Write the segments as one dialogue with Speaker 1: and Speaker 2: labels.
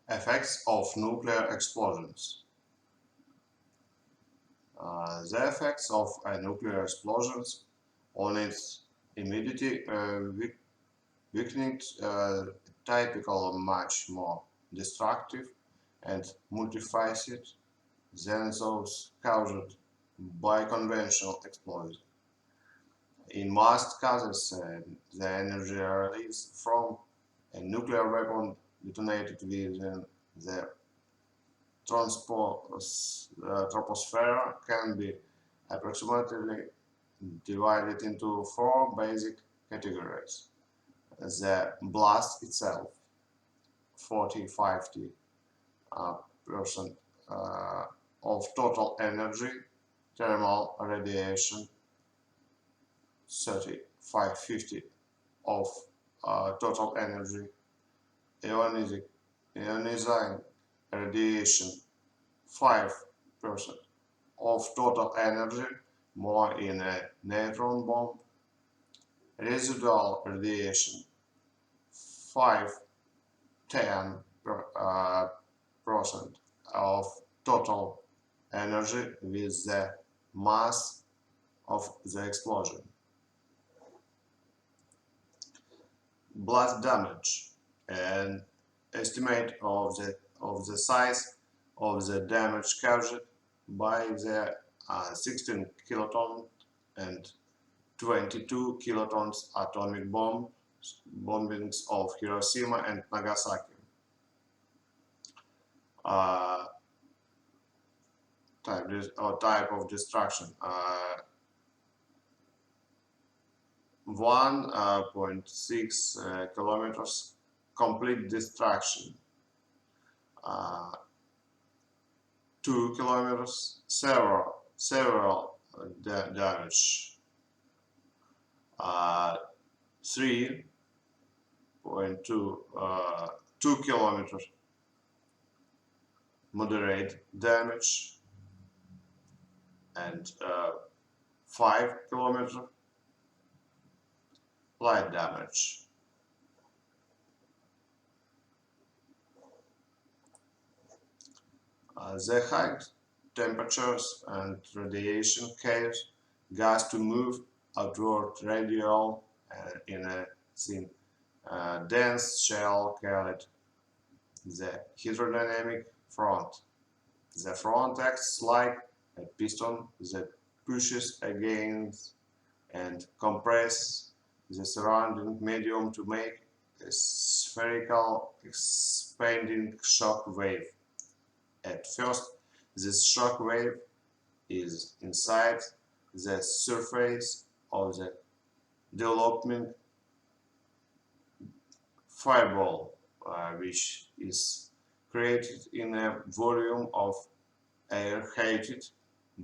Speaker 1: Effects of nuclear explosions. The effects of nuclear explosions on its immediate weakening typical much more destructive and multifaceted than those caused by conventional explosions. In most cases, the energy released from a nuclear weapon detonated within the troposphere can be approximately divided into four basic categories. The blast itself, 40-50% percent of total energy, thermal radiation, 35-50% of total energy, ionizing radiation, 5% of total energy, more in a neutron bomb, residual radiation, 5-10% of total energy with the mass of the explosion. Blast damage, an estimate of the size of the damage caused by the 16 kiloton and 22 kilotons atomic bombings of Hiroshima and Nagasaki. Type of destruction. 1.6 kilometers complete destruction. 2 kilometers several damage. 3.2 2 kilometers moderate damage, and 5 kilometers light damage. The high temperatures and radiation cause gas to move outward radial in a thin, dense shell called the hydrodynamic front. The front acts like a piston that pushes against and compresses the surrounding medium to make a spherical expanding shock wave. At first, this shock wave is inside the surface of the developing fireball, which is created in a volume of air heated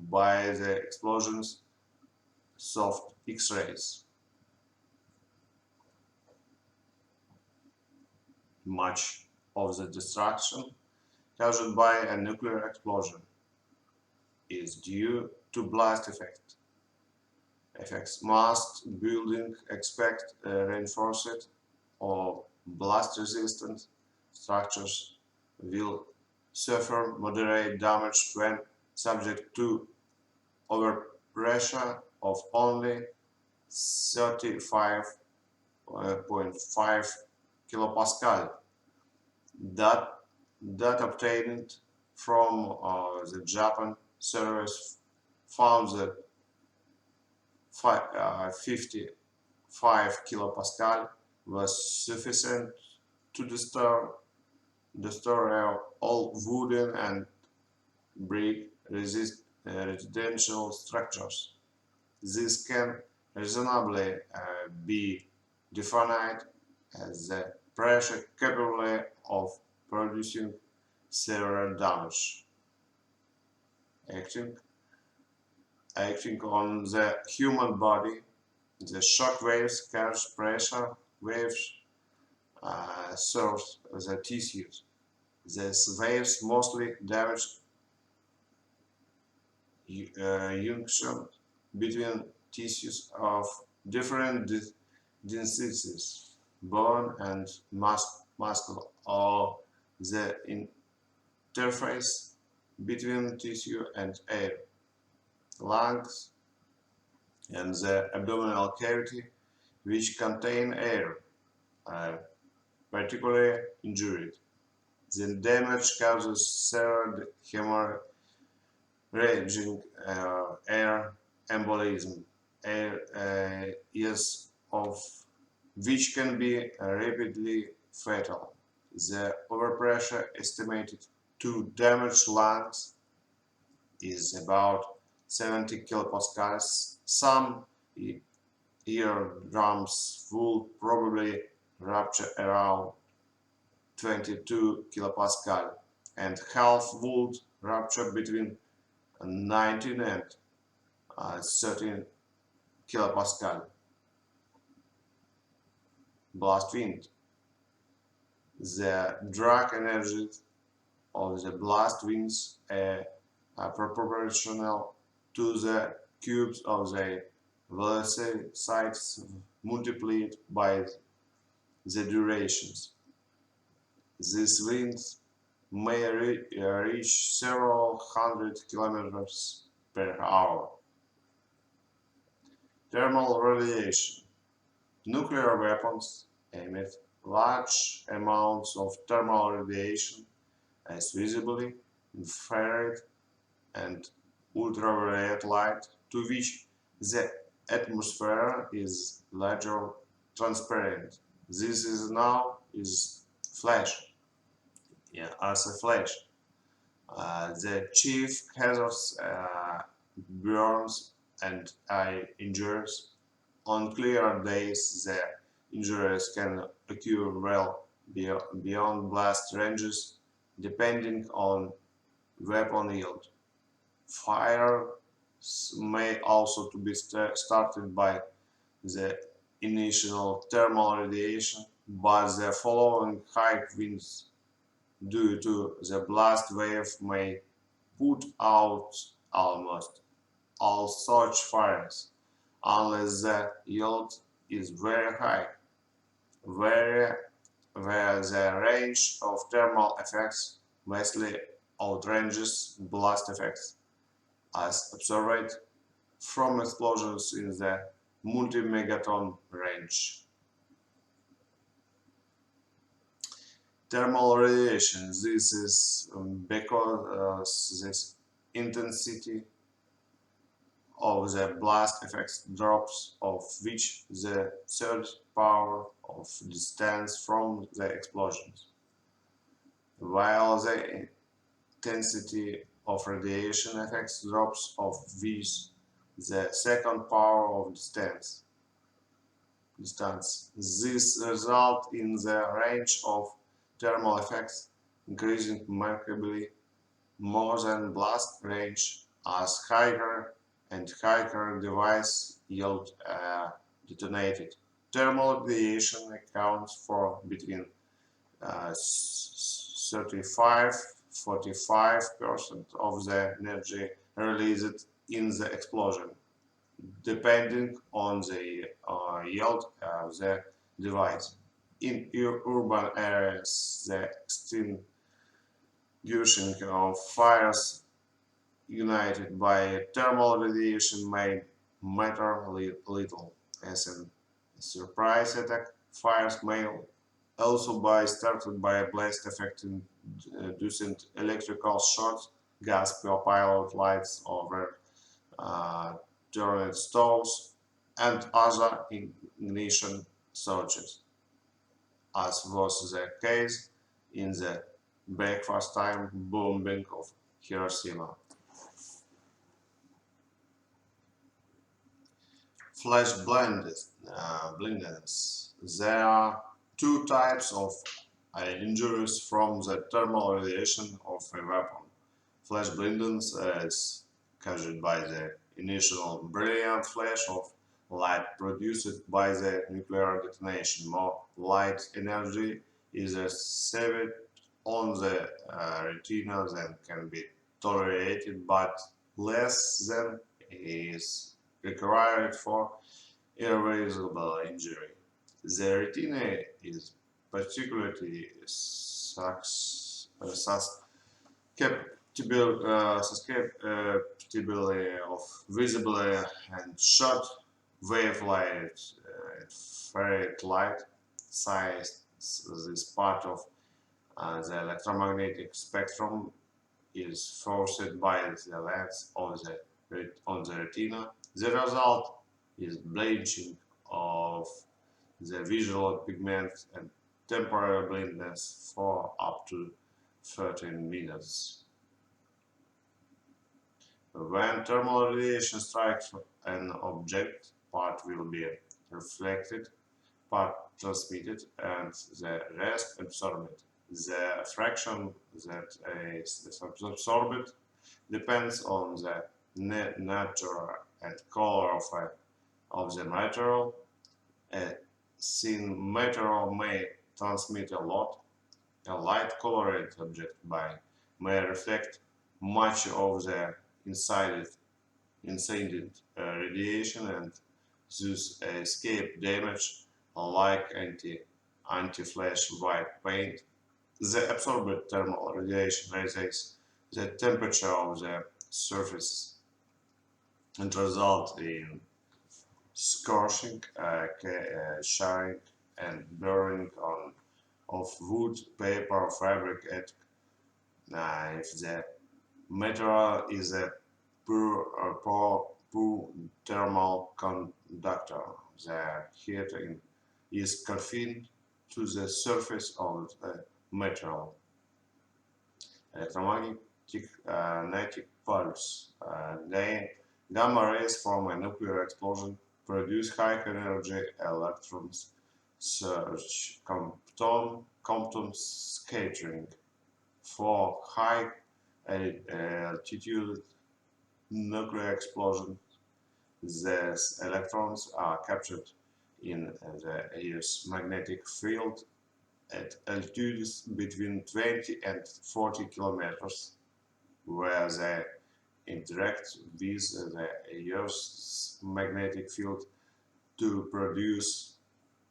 Speaker 1: by the explosion's soft X-rays. Much of the destruction caused by a nuclear explosion is due to blast effects. Most buildings expect reinforced or blast-resistant structures will suffer moderate damage when subject to overpressure of only 35.5 kilopascal. That obtained from the Japan service found that 55 kilopascal was sufficient to destroy all wooden and brick residential structures. This can reasonably be defined as the pressure capable of producing severe damage. Acting on the human body, the shock waves cause pressure waves serve the tissues. These waves mostly damage junction between tissues of different densities, bone and muscle, or the interface between tissue and air, lungs, and the abdominal cavity, which contain air, are particularly injured. The damage causes severe hemorrhaging air embolism, yes, of which can be rapidly fatal. The overpressure estimated to damage lungs is about 70 kilopascals. Some eardrums will probably rupture around 22 kilopascal, and half would rupture between 19 and 13 kilopascal. Blast wind. The drag energy of the blast winds are proportional to the cubes of the velocities multiplied by the durations. These winds may reach several hundred kilometers per hour. Thermal radiation. Nuclear weapons emit large amounts of thermal radiation as visibly infrared and ultraviolet light, to which the atmosphere is largely transparent. This is now flash, as a flash. The chief hazards burns and eye injuries. On clear days, the injuries can occur well beyond blast ranges, depending on weapon yield. Fire may also to be started by the initial thermal radiation, but the following high winds due to the blast wave may put out almost all such fires, unless the yield is very high, where the range of thermal effects vastly outranges blast effects, as observed from explosions in the multi-megaton range. Thermal radiation. This is because this intensity of the blast effects drops, of which the third power of distance from the explosions, while the intensity of radiation effects drops, of which the second power of distance. This results in the range of thermal effects increasing remarkably more than blast range, as higher and higher device yield detonated. Thermal radiation accounts for between 35–45% of the energy released in the explosion, depending on the yield of the device. In urban areas, the extinguishing of fires ignited by thermal radiation may matter little. As a surprise attack, fires may also be started by a blast effect inducing electrical shocks, gas pilot lights over turned stoves, and other ignition sources, as was the case in the breakfast time bombing of Hiroshima. Flash blindness. There are two types of injuries from the thermal radiation of a weapon. Flash blindness is caused by the initial brilliant flash of light produced by the nuclear detonation. More light energy is received on the retina than can be tolerated, but less than is required for irreversible injury. The retina is particularly susceptibility of visible and short wavelength infrared light size. This part of the electromagnetic spectrum is forced by the lens on the retina. The result is blanching of the visual pigment and temporary blindness for up to 13 minutes. When thermal radiation strikes an object, part will be reflected, part transmitted, and the rest absorbed. The fraction that is absorbed depends on the nature and color of the material. A thin material may transmit a lot. A light-colored object may reflect much of the incident radiation and thus escape damage like anti-flash white paint. The absorbed thermal radiation raises the temperature of the surface and result in scorching, charring, and burning of wood, paper, fabric, etc. If the material is a poor thermal conductor, the heat is confined to the surface of the material. Electromagnetic pulse. Gamma rays from a nuclear explosion produce high energy electrons surge, Compton scattering. For high altitude nuclear explosion, these electrons are captured in the Earth's magnetic field at altitudes between 20 and 40 kilometers, where they interact with the Earth's magnetic field to produce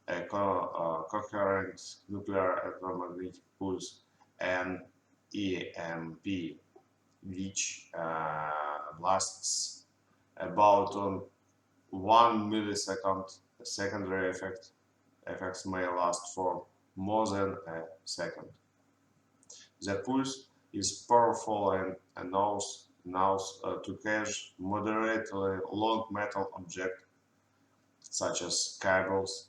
Speaker 1: a coherent nuclear electromagnetic pulse, an EMP, which lasts about 1 millisecond. Secondary effects may last for more than a second. The pulse is powerful and allows to catch moderately long metal objects, such as cables,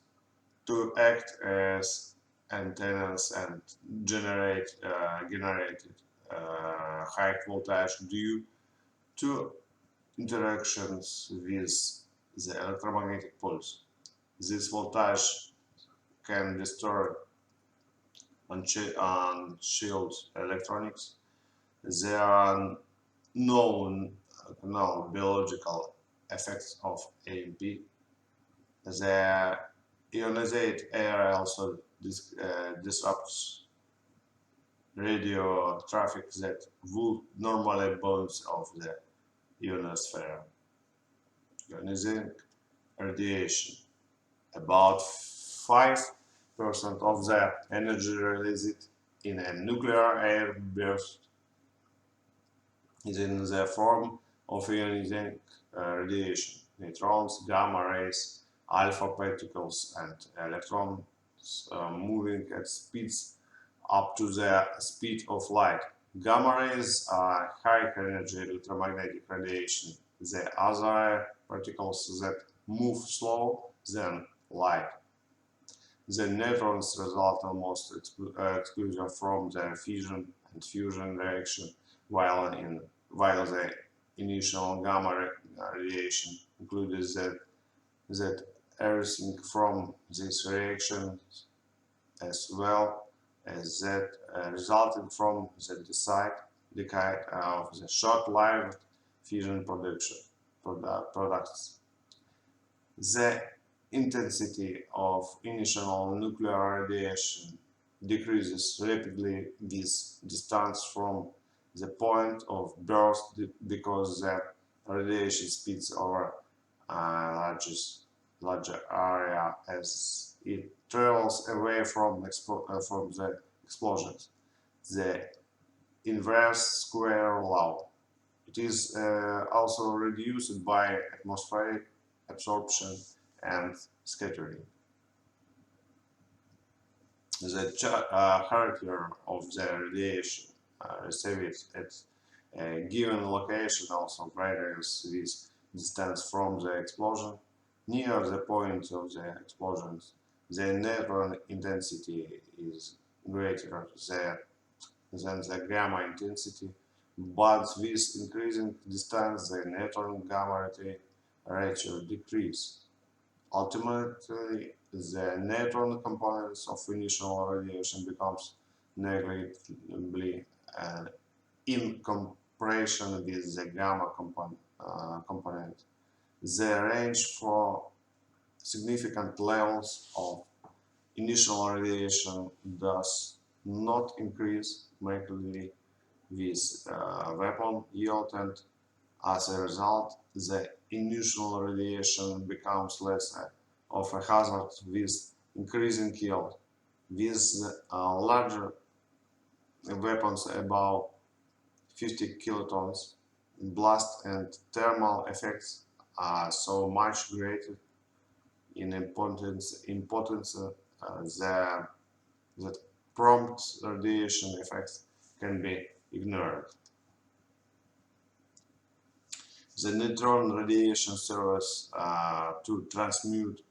Speaker 1: to act as antennas and generate high voltage due to interactions with the electromagnetic pulse. This voltage can destroy unshielded electronics. There are no biological effects of AMP. The ionized air also disrupts radio traffic that would normally bounce off the ionosphere. Ionizing radiation. About 5% of the energy released in a nuclear air burst is in the form of ionizing radiation. Neutrons, gamma rays, alpha particles, and electrons moving at speeds up to the speed of light. Gamma rays are high energy electromagnetic radiation. The other particles that move slower than light. The neutrons result almost exclusively from the fission and fusion reaction, while the initial gamma radiation included that everything from this reaction as well as that resulting from the decay of the short-lived fission products. The intensity of initial nuclear radiation decreases rapidly with distance from the point of burst because the radiation speeds over a larger area as it travels away from the explosions. The inverse square law. It is also reduced by atmospheric absorption and scattering. The character of the radiation received at a given location also varies with distance from the explosion. Near the point of the explosion, the neutron intensity is greater than the gamma intensity, but with increasing distance, the neutron-gamma ratio decreases. Ultimately, the neutron components of initial radiation becomes negligibly uh, in comparison with the gamma component. The range for significant levels of initial radiation does not increase markedly with weapon yield, and as a result, the initial radiation becomes less of a hazard with increasing yield. With larger weapons above 50 kilotons, blast and thermal effects are so much greater in importance that prompt radiation effects can be ignored. The neutron radiation serves to transmute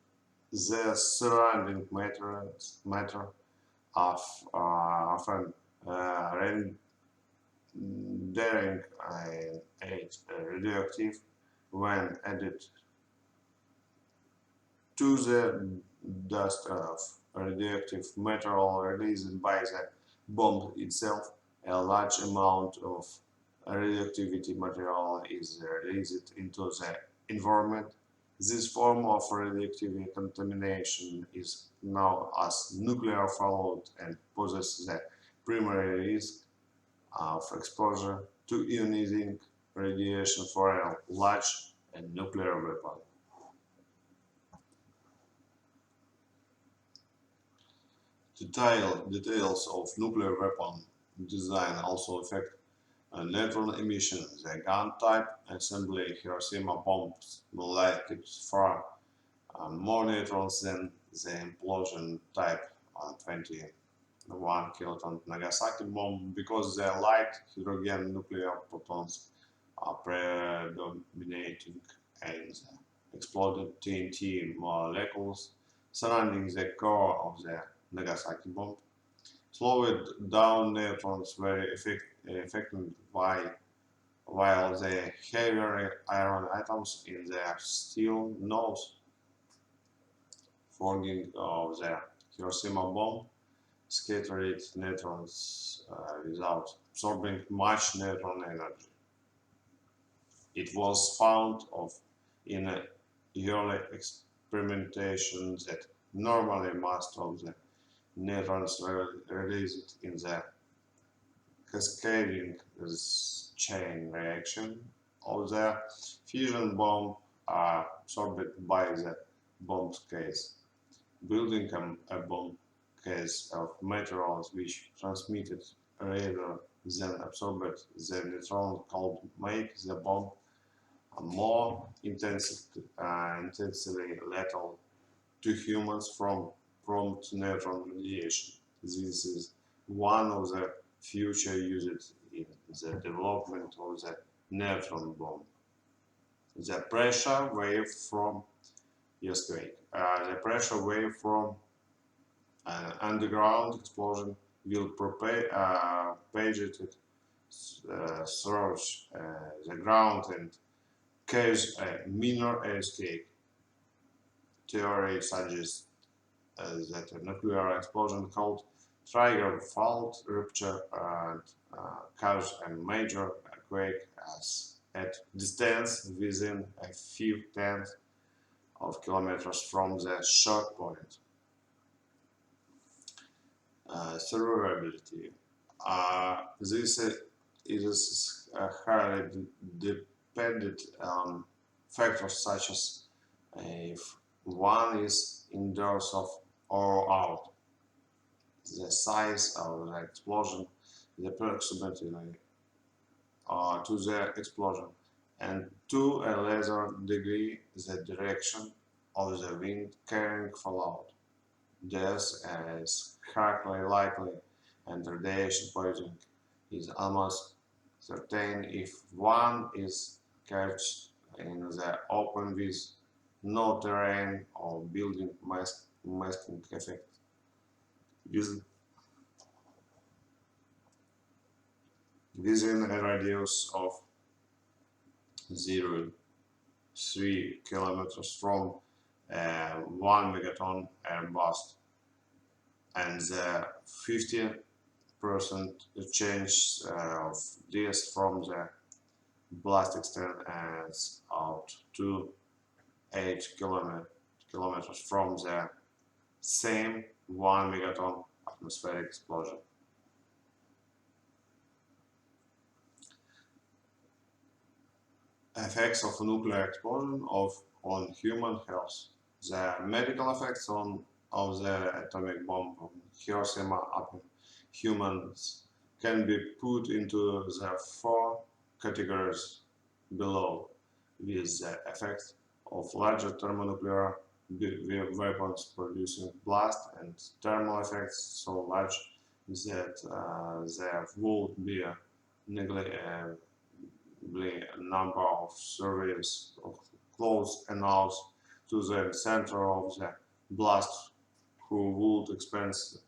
Speaker 1: the surrounding matter of often rendering it radioactive when added to the dust of radioactive material released by the bomb itself. A large amount of radioactivity material is released into the environment. This form of radioactivity contamination is known as nuclear fallout and poses the primary risk of exposure to ionizing radiation for a large and nuclear weapon. Details of nuclear weapon design also affect neutron emission. The gun type assembly Hiroshima bombs lighted far more neutrons than the implosion type 21 kiloton Nagasaki bomb because the light hydrogen nuclear protons are predominating in the exploded TNT molecules surrounding the core of the Nagasaki bomb. Slowed down neutrons very effective while the heavier iron atoms in the steel nose forming of the Hiroshima bomb scattered neutrons without absorbing much neutron energy. It was found in early experimentation that normally most of the neutrons released in the cascading chain reaction of the fusion bomb are absorbed by the bomb case, building a bomb case of materials which transmitted rather than absorbed the neutron could make the bomb more intensely lethal to humans from prompt neutron radiation. This is one of the future uses in the development of the neutron bomb. The pressure wave from the pressure wave from an underground explosion will propagate through the ground and cause a minor escape. Theory suggests that a nuclear explosion could trigger fault rupture and cause a major quake at distance within a few tens of kilometers from the shock point. Survivability. This is highly dependent on factors such as if one is indoors or out, the size of the explosion, the proximity to the explosion, and to a lesser degree the direction of the wind carrying fallout. Death is highly likely, and radiation poisoning is almost certain if one is caught in the open with no terrain or building masking effect. With- Within a radius of 0.3 kilometers from 1 megaton air blast, and the 50% change of this from the blast extend as out to 8 kilometers from the same 1 megaton atmospheric explosion. Effects of nuclear explosion on human health. The medical effects of the atomic bomb on Hiroshima upon humans can be put into the four categories below, with the effects of larger thermonuclear weapons producing blast and thermal effects so large that there would be a negligible number of surveys of close enough to the center of the blast who would experience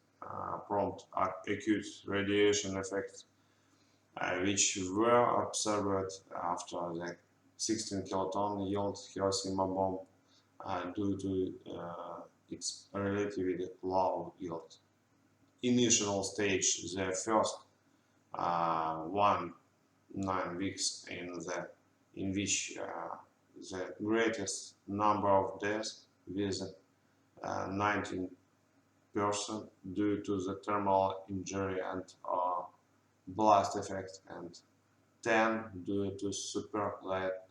Speaker 1: prompt acute radiation effects, which were observed after the 16 kiloton yield Hiroshima bomb due to its relatively low yield. Initial stage, the first 9 weeks in which the greatest number of deaths with 19% due to the thermal injury and blast effect, and 10 due to super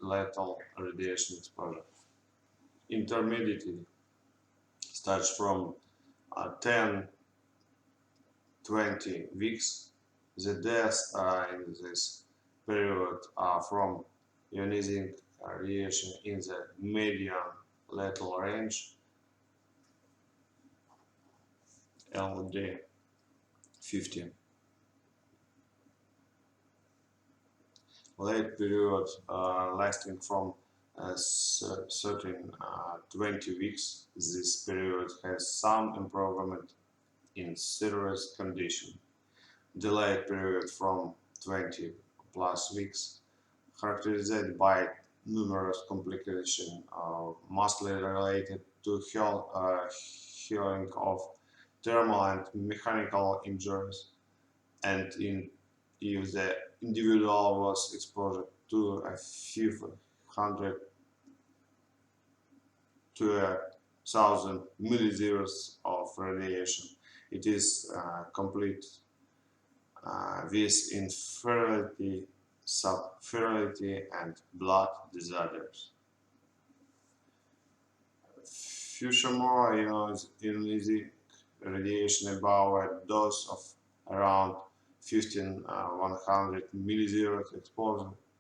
Speaker 1: lethal radiation exposure. Intermediately starts from 10-20 weeks. The deaths in this period are from ionizing radiation in the medium lethal range, LD 15. Late period lasting from 20 weeks. This period has some improvement in serious condition. Delayed period from 20 plus weeks, characterized by numerous complications, mostly related to healing of thermal and mechanical injuries, and if the individual was exposed to a few hundred to 1,000 millisieverts of radiation, it is complete with infertility, subfertility, and blood disorders. Furthermore, ionizing radiation above a dose of around 100 millisievert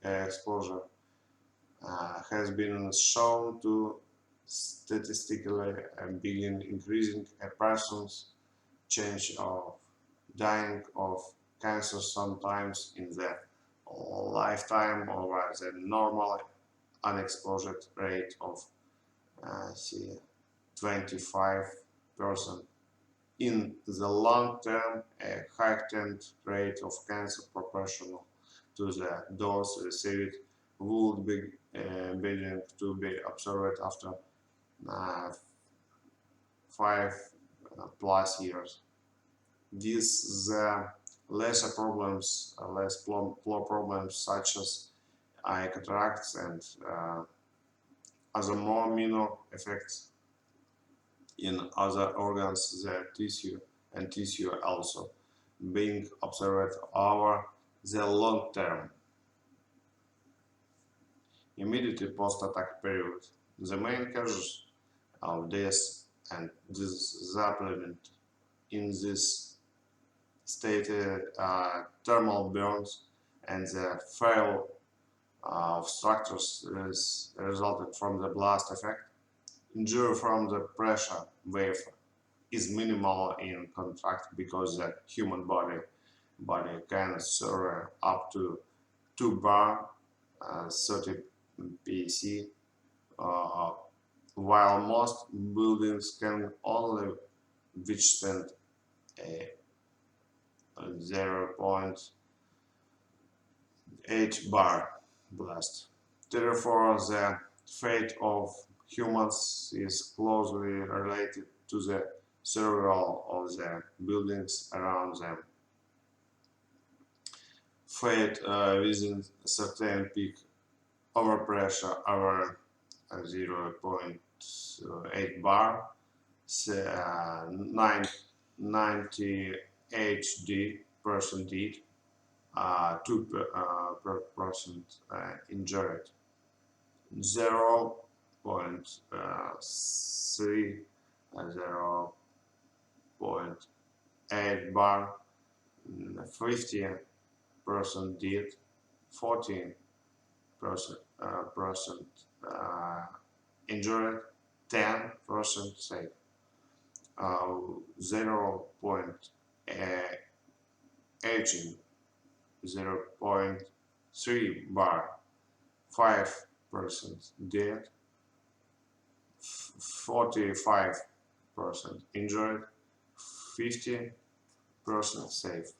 Speaker 1: exposure has been shown to statistically begin increasing a person's chance of dying of cancer sometimes in the lifetime over the normal unexposed rate of 25%. In the long term, a heightened rate of cancer proportional to the dose received would be begin to be observed after 5+ years. These lesser problems, problems such as eye cataracts and other more minor effects in other organs, the tissue also being observed over the long term. Immediately post-attack period, the main causes of death and disablement in this stated thermal burns and the fail of structures resulted from the blast effect. Injury from the pressure wave is minimal in contrast because the human body can survive up to 2 bar 30 psi, uh, while most buildings can only withstand a 0.8 bar blast. Therefore, the fate of humans is closely related to the survival of the buildings around them. Fate within a certain peak overpressure over 0.8 bar, 90 HD percent, 2% injured, 0.3, 0.8 bar, 50% dead, 14% injured, 10% safe, 0.18, 0.3 bar, 5% dead, 45% injured, 50% safe.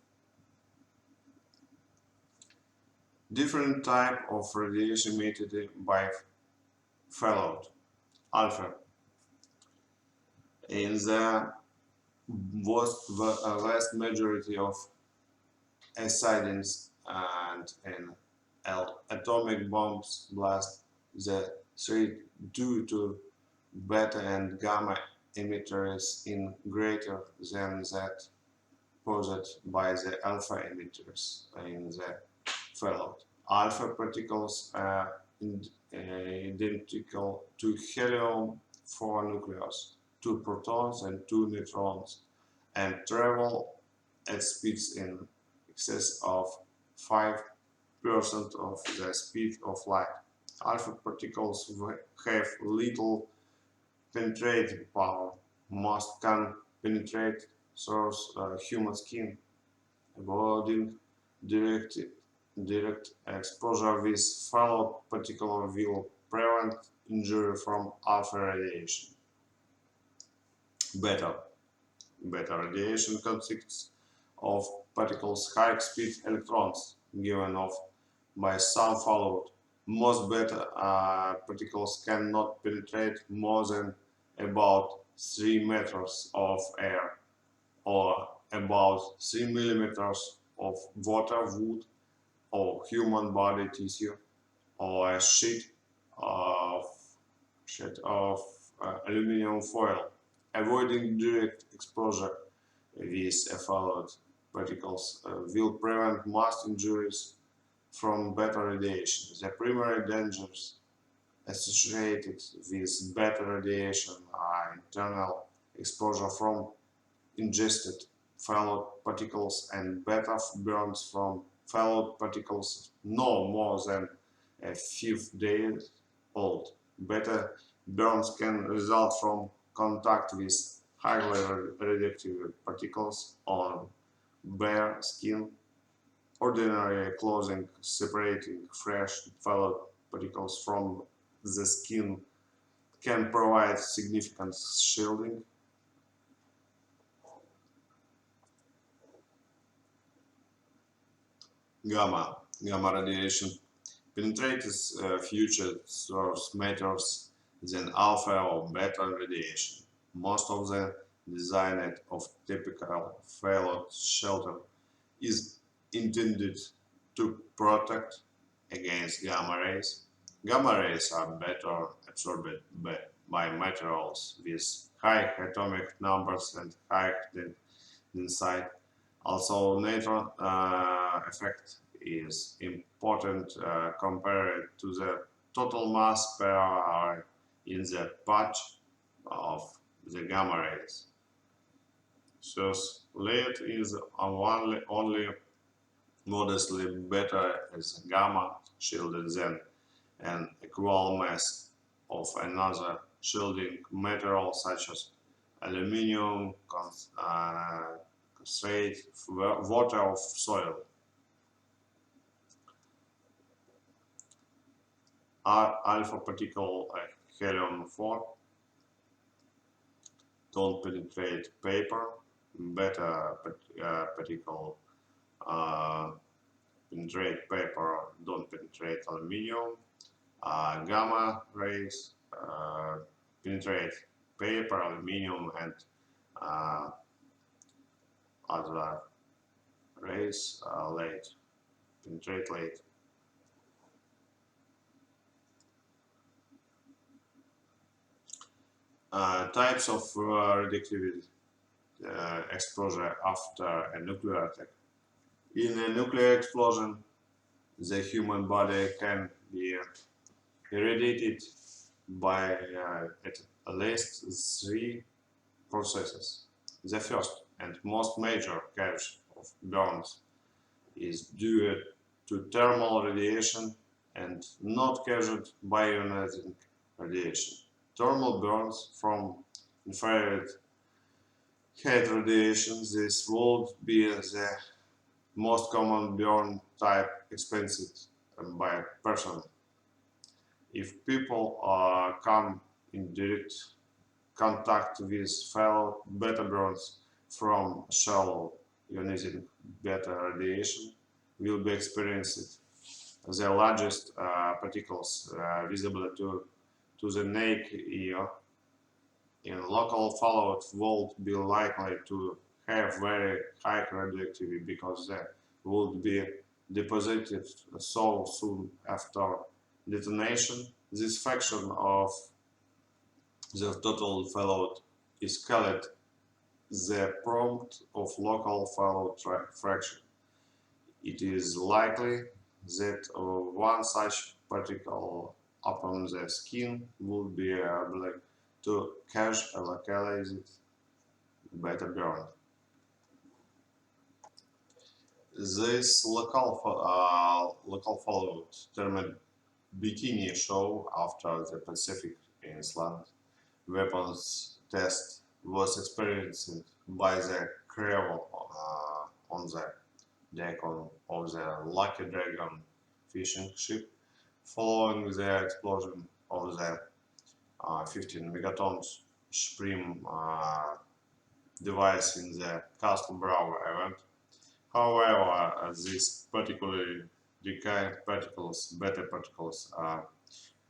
Speaker 1: Different type of radiation emitted by fallout. Alpha. In the vast majority of accidents and in atomic bombs blast, the threat due to beta and gamma emitters is greater than that posed by the alpha emitters in the fallout. Alpha particles are identical to helium-4 nucleus, 2 protons and 2 neutrons, and travel at speeds in excess of 5% of the speed of light. Alpha particles have little penetrating power. Most can penetrate through human skin, avoiding direct exposure with fallout particle will prevent injury from alpha radiation. Beta radiation consists of particles high-speed electrons given off by some fallout. Most beta particles cannot penetrate more than about 3 meters of air or about 3 millimeters of water, wood, or human body tissue, or a sheet of aluminum foil. Avoiding direct exposure with fallout particles will prevent mass injuries from beta radiation. The primary dangers associated with beta radiation are internal exposure from ingested fallout particles and beta burns from fallout particles no more than a few days old. Beta burns can result from contact with highly radioactive particles on bare skin. Ordinary clothing separating fresh fallout particles from the skin can provide significant shielding. Gamma radiation penetrates future source matters than alpha or beta radiation. Most of the design of typical fallout shelter is intended to protect against gamma rays. Gamma rays are better absorbed by materials with high atomic numbers and high density. Also, neutron effect is important compared to the total mass per hour in the patch of the gamma rays. Thus, lead is only modestly better as gamma shielded than an equal mass of another shielding material such as aluminium, concentrate, water of soil. Alpha particle helium-4 don't penetrate paper, beta particle uh, penetrate paper, don't penetrate aluminium, gamma rays penetrate paper, aluminium, and uh, other rays late penetrate late. Types of radioactivity exposure after a nuclear attack. In a nuclear explosion, the human body can be irradiated by at least three processes. The first and most major cause of burns is due to thermal radiation and not caused by ionizing radiation. Thermal burns from infrared heat radiation. This would be the most common burn type experienced by a person. If people come in direct contact with fellow beta burns from shallow ionizing beta radiation, will be experienced the largest particles visible to the naked ear in local fallout would be likely to have very high radioactivity because they would be deposited so soon after detonation. This fraction of the total fallout is called the prompt of local fallout fraction. It is likely that one such particle upon the skin would be able to cause a localized beta burn. This local fallout, termed bikini show after the Pacific Island weapons test, was experienced by the crew on the deck of the Lucky Dragon fishing ship following the explosion of the 15 megatons Supreme device in the Castle Bravo event. However, these particularly decayed particles, beta particles, are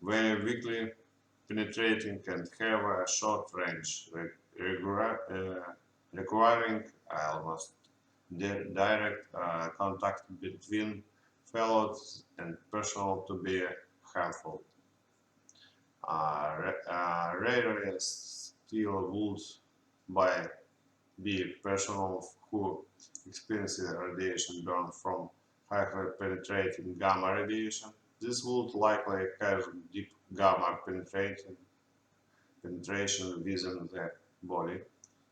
Speaker 1: very weakly penetrating and have a short range, requiring almost direct contact between fellows and personnel to be harmful. Rarely still would by be personnel who experience radiation burn from highly penetrating gamma radiation. This would likely cause deep gamma penetration within the body,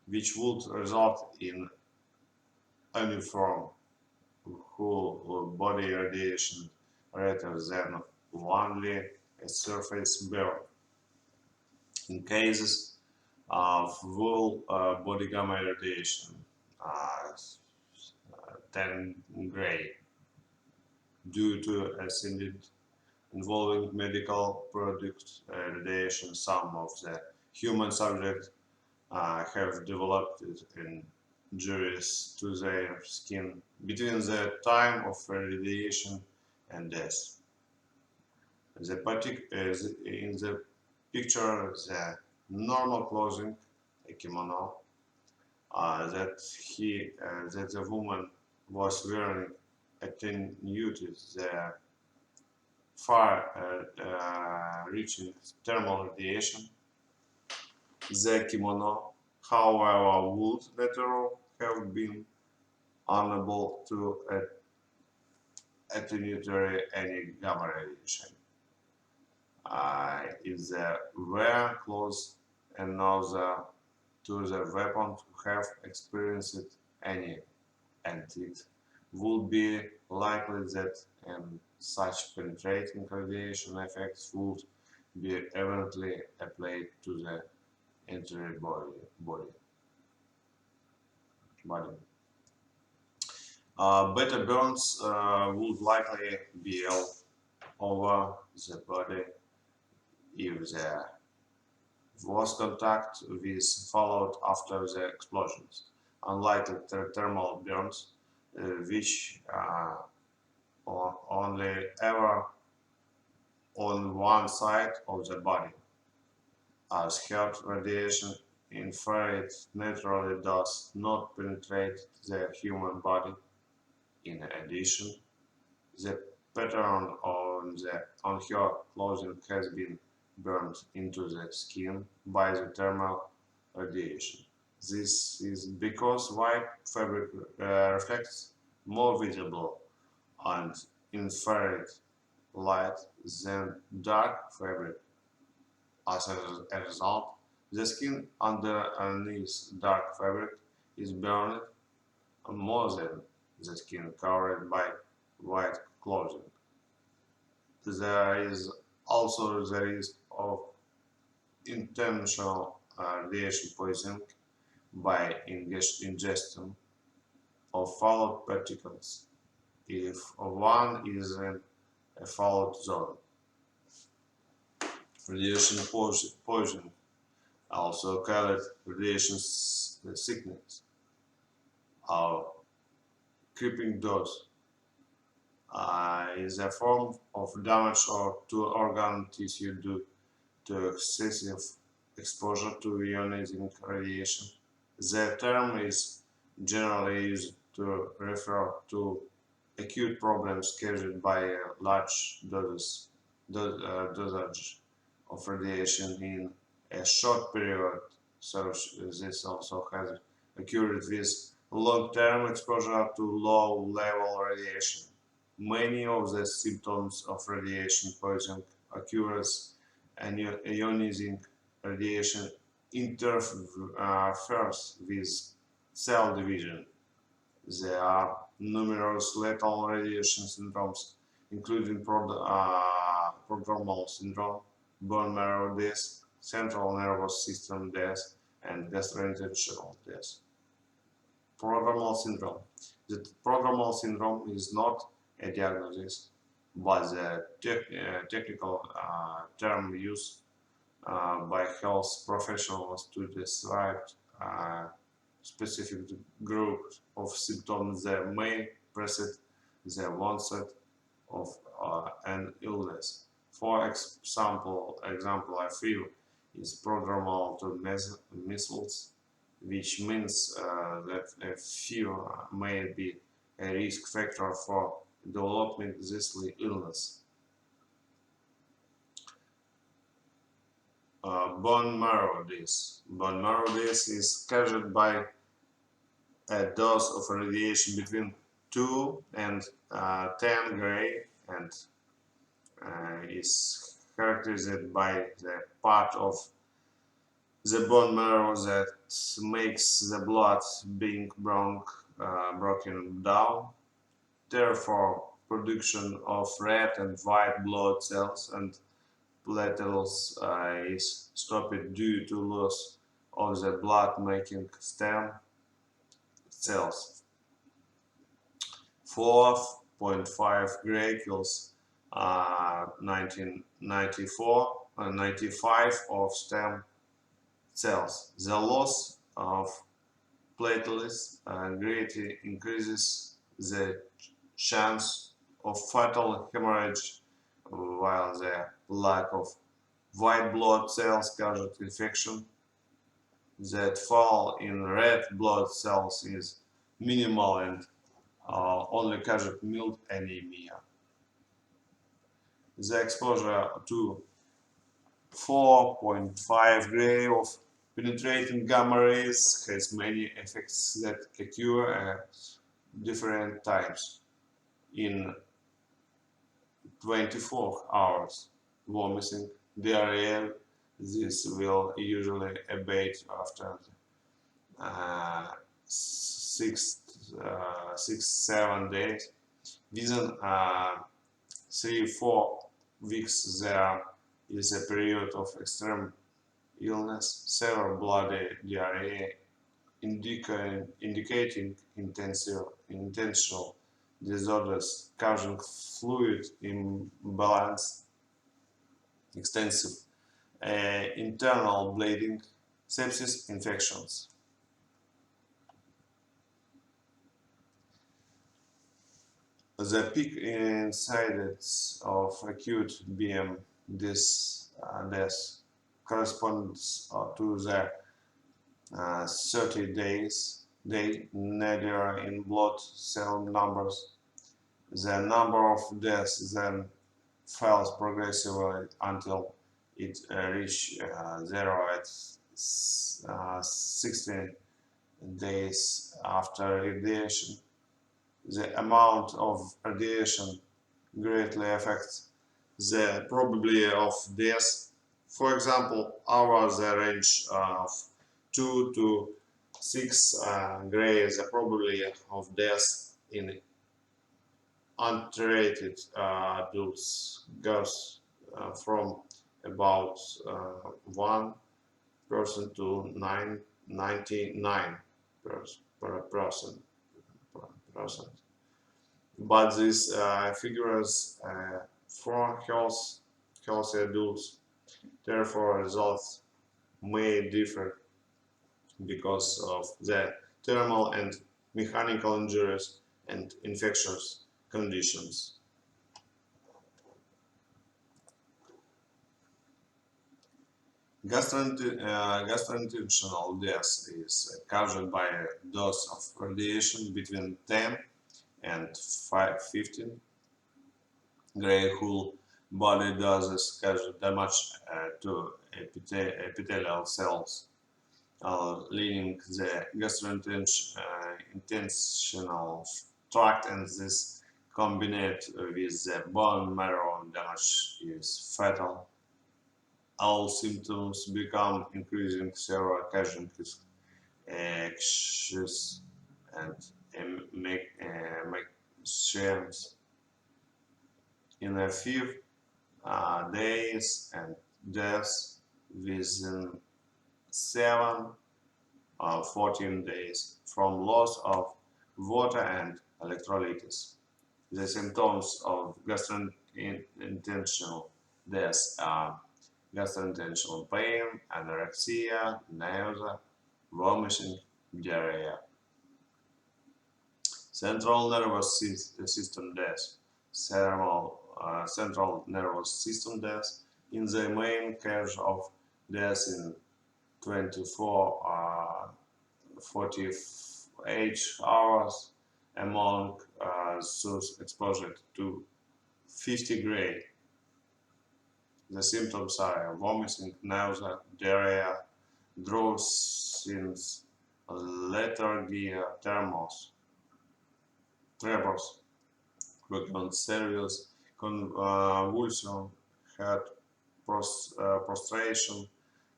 Speaker 1: which would result in uniform whole body radiation rather than only a surface burn. In cases of full body gamma radiation, uh, 10 gray, due to accident involving medical product radiation, some of the human subjects have developed injuries to their skin between the time of radiation and death. In the picture, the normal clothing, a kimono, that the woman was wearing attenuated the far-reaching thermal radiation. The kimono, however, would later have been unable to attenuate any gamma radiation. If there were close another to the weapon to have experienced any, and it would be likely that such penetrating radiation effects would be eventually applied to the entire body. Better burns would likely be all over the body if there was contact with fallout after the explosions, unlike thermal burns, which are only ever on one side of the body. As heat radiation infrared naturally does not penetrate the human body. In addition, the pattern on her clothing has been burned into the skin by the thermal radiation. This is because white fabric reflects more visible and infrared light than dark fabric. As a result, the skin underneath dark fabric is burned more than the skin covered by white clothing. There is also the risk of intentional radiation poisoning by ingestion of fallout particles if one is in a fallout zone. Radiation poisoning, also called radiation sickness or creeping dose, is a form of damage to organ tissue due to excessive exposure to ionizing radiation. The term is generally used to refer to acute problems caused by a large dosage of radiation in a short period. So this also has occurred with long-term exposure to low-level radiation. Many of the symptoms of radiation poisoning occurs and ionizing radiation interferes with cell division. There are numerous lethal radiation syndromes, including prodromal syndrome, bone marrow death, central nervous system death, and gastrointestinal death. Prodromal syndrome. The prodromal syndrome is not a diagnosis, but the technical term used by health professionals to describe specific group of symptoms that may precede the onset of an illness. For example, I feel is prodromal to measles, which means that a fever may be a risk factor for developing this illness. Bone marrow disease. Bone marrow disease is caused by a dose of radiation between 2 and 10 gray and is characterized by the part of the bone marrow that makes the blood being broken down. Therefore, production of red and white blood cells and platelets is stopped due to loss of the blood-making stem cells. 4.5 gray kills 95 of stem cells. The loss of platelets greatly increases the chance of fatal hemorrhage, while the lack of white blood cells causes infection. That fall in red blood cells is minimal and only causes mild anemia. The exposure to 4.5 gray of penetrating gamma rays has many effects that occur at different times in 24 hours. Vomiting, diarrhea, this will usually abate after uh, 6-7 days. Within 3-4 weeks, there is a period of extreme illness, severe bloody diarrhea, indicating intentional disorders causing fluid imbalance, extensive internal bleeding, sepsis, infections. The peak incidence of acute BM death corresponds to the 30 days day nadir in blood cell numbers. The number of deaths then falls progressively until it reaches zero at 16 days after radiation. The amount of radiation greatly affects the probability of death. For example, over the range of 2 to 6 gray, the probability of death in untreated adults goes from about 1% to 99%. But these figures for healthy adults, therefore results may differ because of the thermal and mechanical injuries and infectious conditions. Gastrointestinal death is caused by a dose of radiation between 10 and 15 gray whole body doses cause damage to epithelial cells, leading the gastrointestinal tract, and this combined with the bone marrow damage is fatal. All symptoms become increasing severe, causing anxious and make shames in a few days, and deaths within 7 or 14 days from loss of water and electrolytes. The symptoms of gastrointestinal death are gastrointestinal pain, anorexia, nausea, vomiting, diarrhea. Central nervous system death. Central nervous system death in the main cause of death in 24-48 hours among those exposed to 50 gray. The symptoms are vomiting, nausea, diarrhea, drowsiness, lethargy, tremors, frequent serious convulsion, head prostration,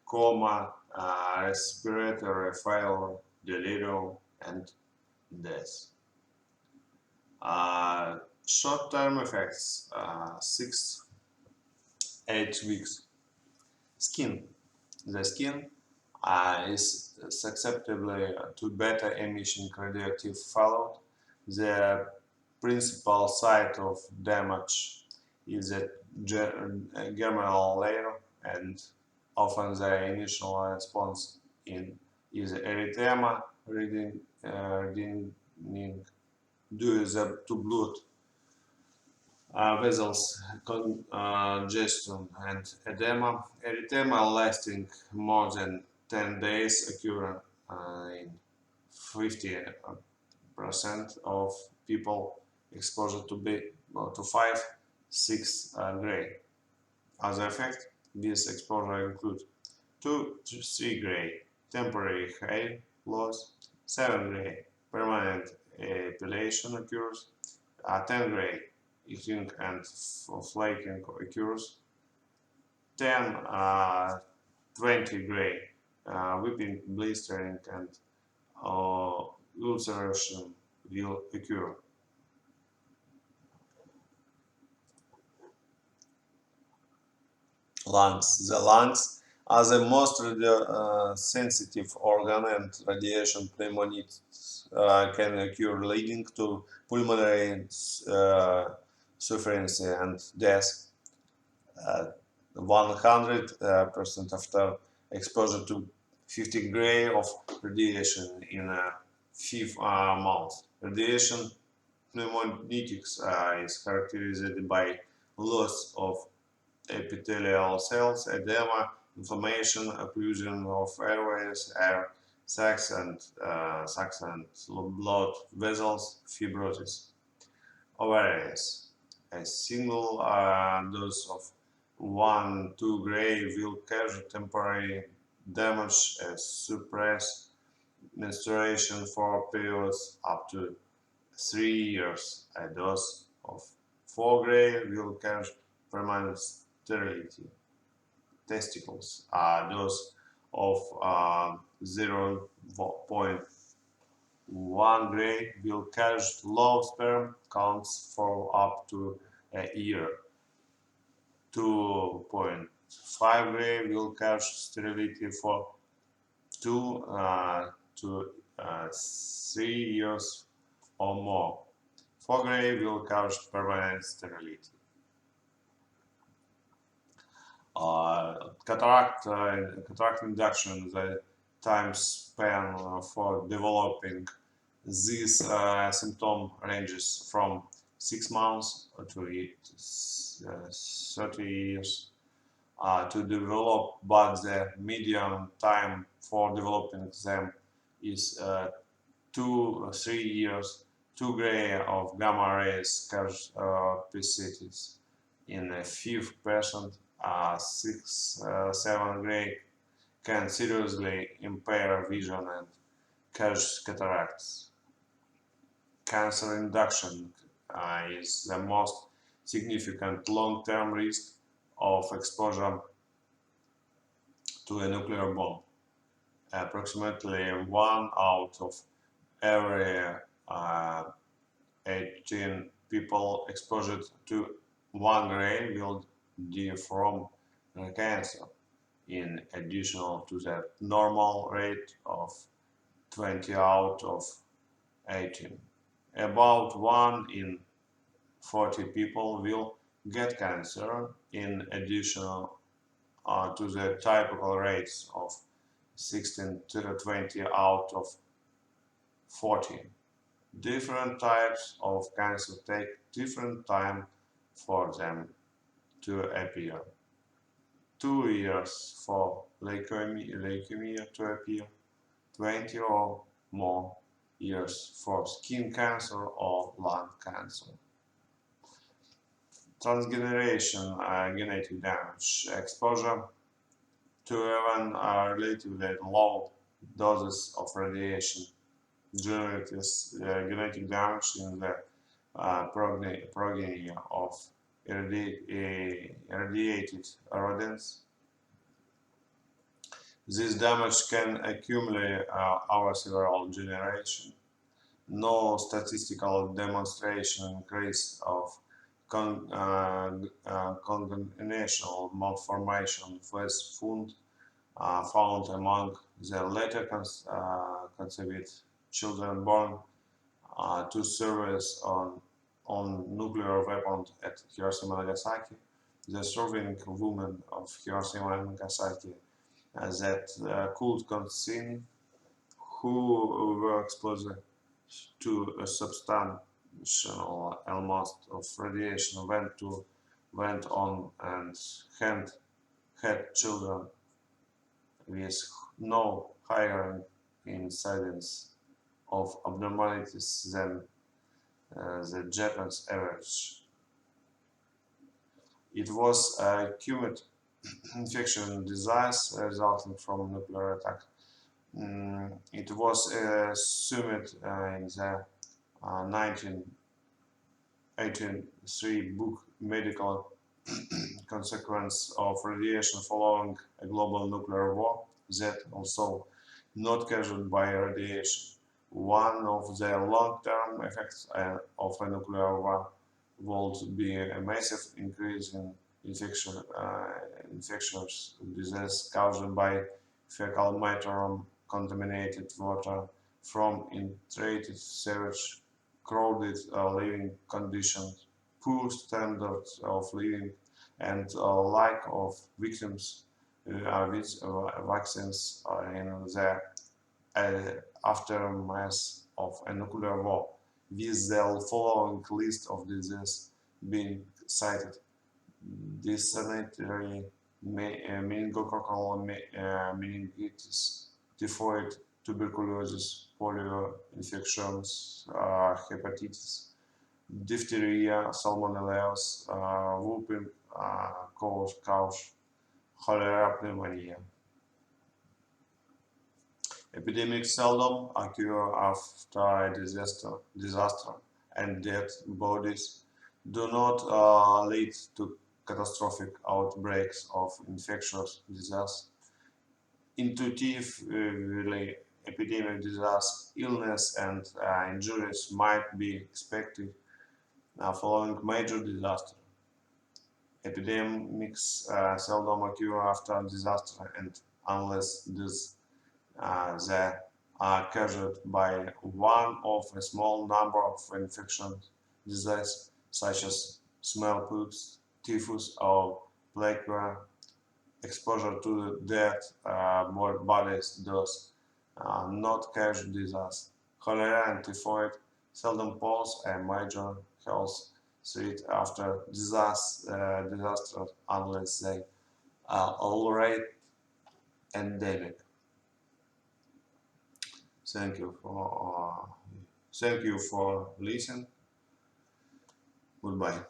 Speaker 1: coma, respiratory failure, delirium, and death. Short-term effects, 6-8 weeks. Skin. The skin is susceptible to beta emission radioactive fallout. The principal site of damage is the germinal layer, and often the initial response is erythema, reading due to blood vessels, congestion, and edema. Erythema lasting more than 10 days occur in 50% of people exposed to 5-6 gray. Other effects this exposure include 2-3 gray temporary hair loss, 7 gray permanent epilation occurs, 10 gray itching and flaking occurs, 10-20 gray weeping, blistering, and ulceration will occur. Lungs. The lungs are the most sensitive organ, and radiation pneumonitis can occur, leading to pulmonary sufficiency and death. 100% after exposure to 50 gray of radiation in a 5 month. Radiation pneumonitis is characterized by loss of epithelial cells, edema, inflammation, occlusion of airways, air sacs and blood vessels, fibrosis. Ovaries. A single dose of 1-2 gray will cause temporary damage and suppress menstruation for periods up to 3 years. A dose of 4 gray will cause permanent sterility. Testicles. A dose of 0.1 gray will cause low sperm counts for up to a year. 2.5 gray will cause sterility for 2 to 3 years or more. 4 gray will cause permanent sterility. Cataract induction, the time span for developing this symptom ranges from 6 months to 30 years to develop, but the median time for developing them is 2-3 years. 2 gray of gamma rays cause persists in a 5%. 6-7 gray can seriously impair vision and cause cataracts. Cancer induction is the most significant long-term risk of exposure to a nuclear bomb. Approximately 1 out of every 18 people exposed to 1 gray will die from cancer, in addition to the normal rate of 20 out of 18. About 1 in 40 people will get cancer, in addition to the typical rates of 16 to 20 out of 40. Different types of cancer take different time for them to appear. 2 years for leukemia to appear, 20 or more years for skin cancer or lung cancer. Transgeneration genetic damage. Exposure to even relatively low doses of radiation generates genetic damage in the progeny of irradiated rodents. This damage can accumulate over several generations. No statistical demonstration increase of congenital malformation was found among the later conceived children born to service on nuclear weapons at Hiroshima and Nagasaki. The surviving women of Hiroshima and Nagasaki that could conceive, who were exposed to a substantial amount of radiation, went on and had children with no higher incidence of abnormalities than the Japanese average. It was a cumulative infection disease resulting from nuclear attack. It was assumed in the 1983 book Medical Consequence of Radiation Following a Global Nuclear War that also not caused by radiation. One of the long-term effects of a nuclear war would be a massive increase in infectious disease caused by fecal matter, contaminated water from untreated sewage, crowded living conditions, poor standards of living, and lack of victims with vaccines in the uh, aftermath of a nuclear war, with the following list of diseases being cited: dysentery, meningococcal meningitis, typhoid, tuberculosis, polio infections, hepatitis, diphtheria, salmonellosis, whooping cough, cholera, pneumonia. Epidemics seldom occur after a disaster, and dead bodies do not lead to catastrophic outbreaks of infectious disease. Intuitively, epidemic disaster, illness, and injuries might be expected following major disaster. Epidemics seldom occur after disaster, and unless they are caused by one of a small number of infectious diseases such as smallpox, typhus, or plague. Exposure to dead bodies does not cause disease. Cholera and typhoid seldom pose a major health threat after disasters unless they are already endemic. Thank you for listening. Goodbye.